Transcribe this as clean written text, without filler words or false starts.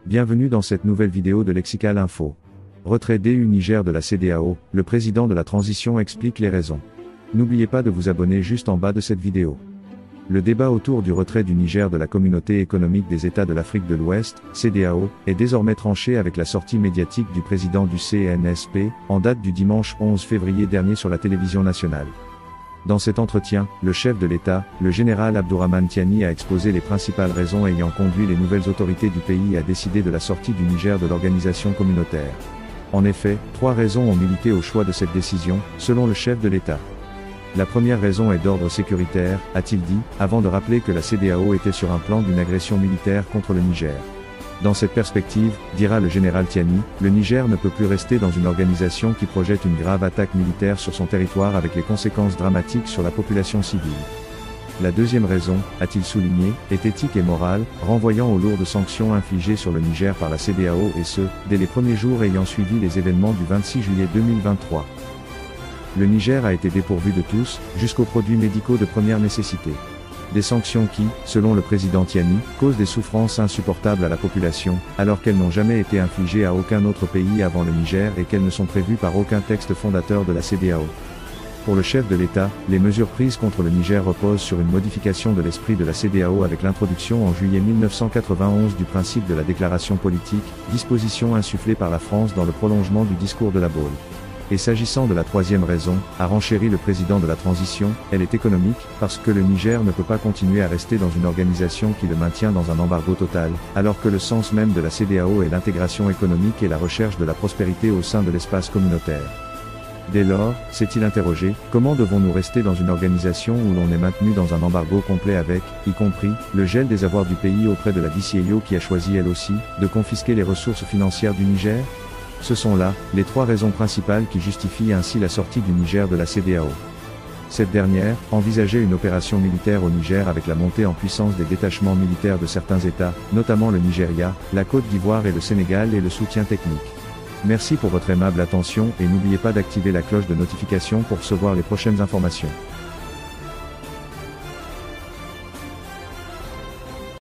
Bienvenue dans cette nouvelle vidéo de Lexical Info. Retrait du Niger de la CEDEAO, le président de la transition explique les raisons. N'oubliez pas de vous abonner juste en bas de cette vidéo. Le débat autour du retrait du Niger de la Communauté économique des États de l'Afrique de l'Ouest, CEDEAO, est désormais tranché avec la sortie médiatique du président du CNSP, en date du dimanche 11 février dernier sur la télévision nationale. Dans cet entretien, le chef de l'État, le général Abdourahmane Tiani a exposé les principales raisons ayant conduit les nouvelles autorités du pays à décider de la sortie du Niger de l'organisation communautaire. En effet, 3 raisons ont milité au choix de cette décision, selon le chef de l'État. La première raison est d'ordre sécuritaire, a-t-il dit, avant de rappeler que la CEDEAO était sur un plan d'une agression militaire contre le Niger. Dans cette perspective, dira le général Tiani, le Niger ne peut plus rester dans une organisation qui projette une grave attaque militaire sur son territoire avec les conséquences dramatiques sur la population civile. La deuxième raison, a-t-il souligné, est éthique et morale, renvoyant aux lourdes sanctions infligées sur le Niger par la CEDEAO et ce, dès les premiers jours ayant suivi les événements du 26 juillet 2023. Le Niger a été dépourvu de tous, jusqu'aux produits médicaux de première nécessité. Des sanctions qui, selon le président Tiani, causent des souffrances insupportables à la population, alors qu'elles n'ont jamais été infligées à aucun autre pays avant le Niger et qu'elles ne sont prévues par aucun texte fondateur de la CEDEAO. Pour le chef de l'État, les mesures prises contre le Niger reposent sur une modification de l'esprit de la CEDEAO avec l'introduction en juillet 1991 du principe de la déclaration politique, disposition insufflée par la France dans le prolongement du discours de La Baule. Et s'agissant de la troisième raison, a renchéri le président de la transition, elle est économique, parce que le Niger ne peut pas continuer à rester dans une organisation qui le maintient dans un embargo total, alors que le sens même de la CEDEAO est l'intégration économique et la recherche de la prospérité au sein de l'espace communautaire. Dès lors, s'est-il interrogé, comment devons-nous rester dans une organisation où l'on est maintenu dans un embargo complet avec, y compris, le gel des avoirs du pays auprès de la DCAO qui a choisi elle aussi, de confisquer les ressources financières du Niger ? Ce sont là, les 3 raisons principales qui justifient ainsi la sortie du Niger de la CEDEAO. Cette dernière, envisageait une opération militaire au Niger avec la montée en puissance des détachements militaires de certains États, notamment le Nigeria, la Côte d'Ivoire et le Sénégal et le soutien technique. Merci pour votre aimable attention et n'oubliez pas d'activer la cloche de notification pour recevoir les prochaines informations.